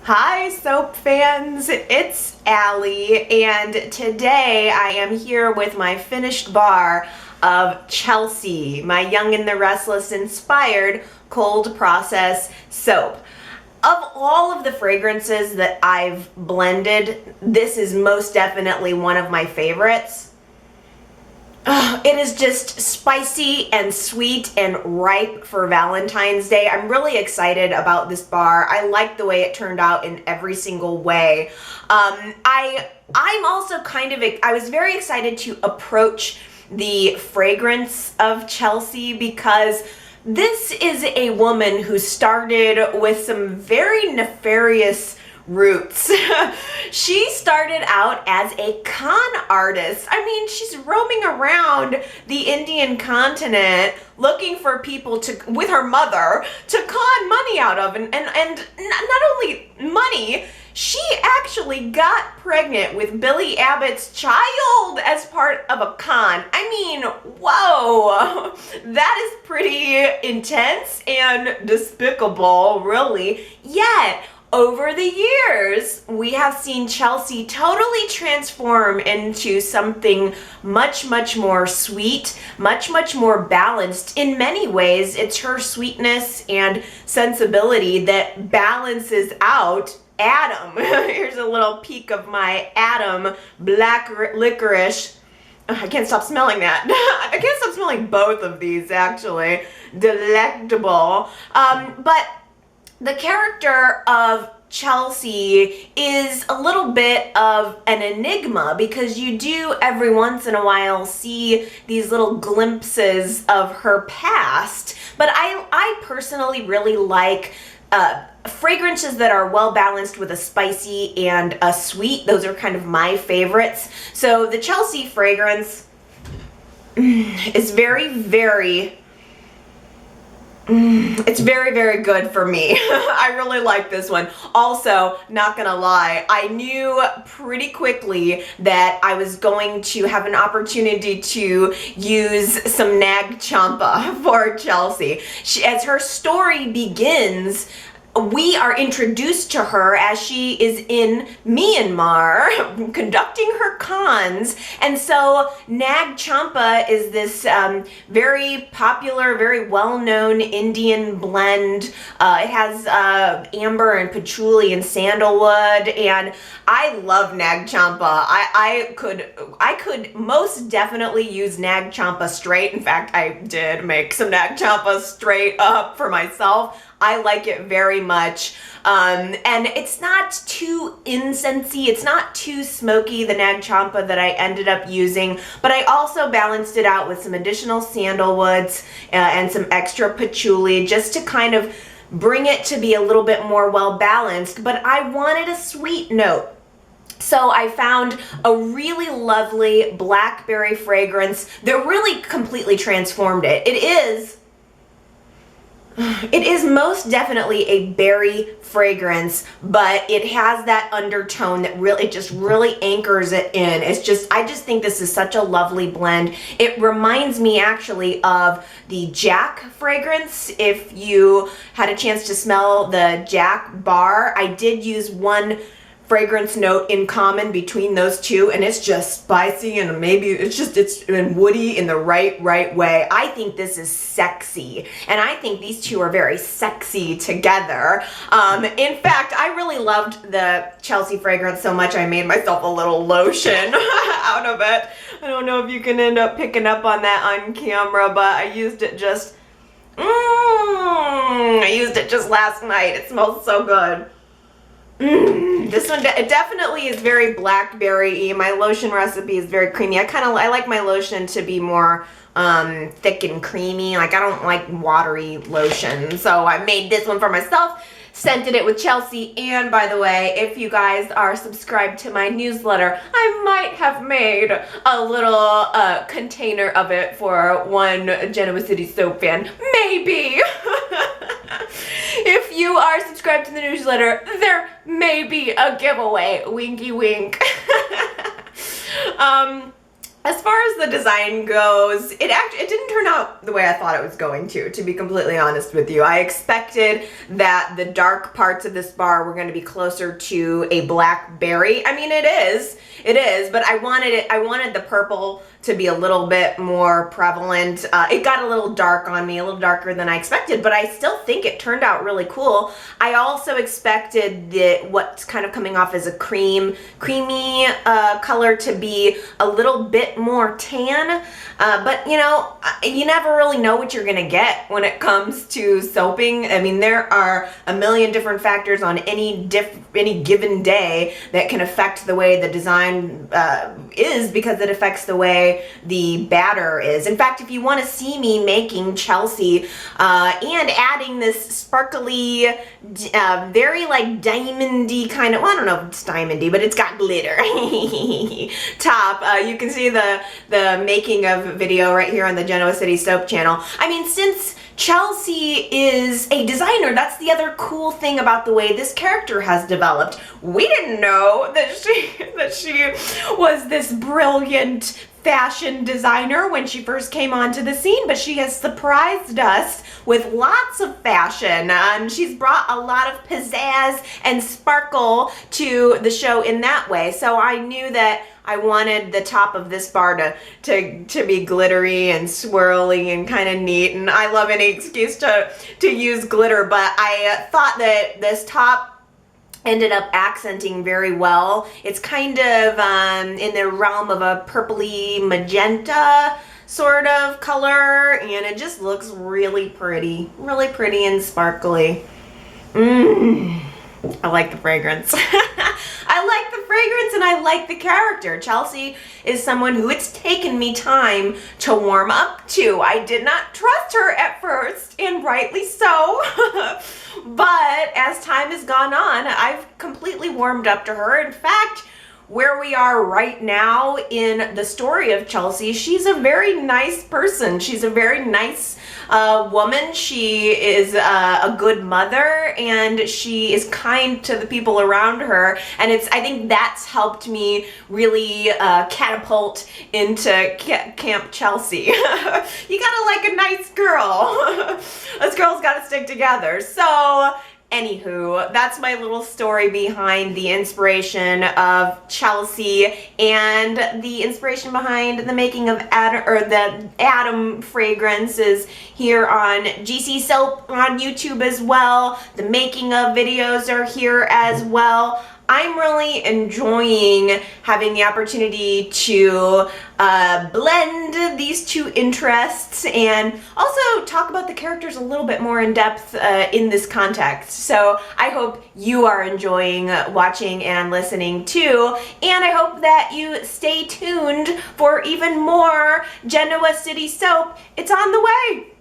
Hi soap fans, it's Allie, and today I am here with my finished bar of Chelsea, my Young and the Restless inspired cold process soap. Of all of the fragrances that I've blended, this is most definitely one of my favorites. It is just spicy and sweet and ripe for Valentine's Day. I'm really excited about this bar. I like the way it turned out in every single way. I'm also I was very excited to approach the fragrance of Chelsea because this is a woman who started with some very nefarious roots. She started out as a con artist. I mean, she's roaming around the Indian continent looking for people with her mother, to con money out of. And not only money, she actually got pregnant with Billy Abbott's child as part of a con. I mean, whoa, that is pretty intense and despicable, really. Yet, over the years, we have seen Chelsea totally transform into something much more sweet, much more balanced. In many ways, it's her sweetness and sensibility that balances out Adam. Here's a little peek of my Adam black licorice. I can't stop smelling that. I can't stop smelling both of these, actually. Delectable. But the character of Chelsea is a little bit of an enigma because you do every once in a while see these little glimpses of her past. But I personally really like fragrances that are well balanced with a spicy and a sweet. Those are kind of my favorites. So the Chelsea fragrance is it's very good for me. I really like this one. Also, not gonna lie, I knew pretty quickly that I was going to have an opportunity to use some nag champa for Chelsea. As her story begins, we are introduced to her as she is in Myanmar conducting her cons, and so nag champa is this very popular, very well-known Indian blend. It has amber and patchouli and sandalwood, and I love nag champa. I could most definitely use nag champa straight. In fact, I did make some nag champa straight up for myself. I like it very much. And it's not too incensey, it's not too smoky, the nag champa that I ended up using, but I also balanced it out with some additional sandalwoods and some extra patchouli just to kind of bring it to be a little bit more well balanced, but I wanted a sweet note. So I found a really lovely blackberry fragrance that really completely transformed it. It is most definitely a berry fragrance, but it has that undertone that really anchors it in. I just think this is such a lovely blend. It reminds me actually of the Jack fragrance. If you had a chance to smell the Jack bar, I did use one fragrance note in common between those two, and it's just spicy and maybe it's woody in the right way. I think this is sexy, and I think these two are very sexy together. In fact, I really loved the Chelsea fragrance so much I made myself a little lotion out of it. I don't know if you can end up picking up on that on camera, but I used it just last night. It smells so good. This one, it definitely is very blackberry-y. My lotion recipe is very creamy. I like my lotion to be more thick and creamy. Like, I don't like watery lotion. So I made this one for myself, scented it with Chelsea, and by the way, if you guys are subscribed to my newsletter, I might have made a little container of it for one Genoa City soap fan. Maybe. If you are subscribed to the newsletter, there may be a giveaway. Winky wink. as far as the design goes, it didn't turn out the way I thought it was going to be completely honest with you. I expected that the dark parts of this bar were going to be closer to a blackberry. I mean, it is, but I wanted the purple to be a little bit more prevalent. It got a little dark on me, a little darker than I expected, but I still think it turned out really cool. I also expected what's kind of coming off as a creamy color to be a little bit more tan, but you know, you never really know what you're gonna get when it comes to soaping. I mean, there are a million different factors on any given day that can affect the way the design is, because it affects the way the batter is. In fact, if you want to see me making Chelsea and adding this sparkly, very like diamondy kind of, well, I don't know if it's diamondy, but it's got glitter top. You can see the making of video right here on the Genoa City Soap channel. I mean, since Chelsea is a designer, that's the other cool thing about the way this character has developed. We didn't know that she was this brilliant fashion designer when she first came onto the scene, but she has surprised us with lots of fashion. She's brought a lot of pizzazz and sparkle to the show in that way. So I knew that I wanted the top of this bar to be glittery and swirly and kind of neat, and I love any excuse to use glitter, but I thought that this top ended up accenting very well. It's kind of in the realm of a purpley magenta sort of color, and it just looks really pretty and sparkly. I like the fragrance. I like the fragrance and I like the character. Chelsea is someone who it's taken me time to warm up to. I did not trust her at first, and rightly so. But as time has gone on, I've completely warmed up to her. In fact, where we are right now in the story of Chelsea, she's a very nice person. She's a very nice woman. She is a good mother, and she is kind to the people around her. And I think that's helped me really catapult into Camp Chelsea. You gotta like a nice girl. Us girls gotta stick together. So anywho, that's my little story behind the inspiration of Chelsea and the inspiration behind the making of the Adam fragrances here on GC Soap on YouTube as well. The making of videos are here as well. I'm really enjoying having the opportunity to blend these two interests and also talk about the characters a little bit more in depth in this context. So I hope you are enjoying watching and listening too, and I hope that you stay tuned for even more Genoa City Soap. It's on the way.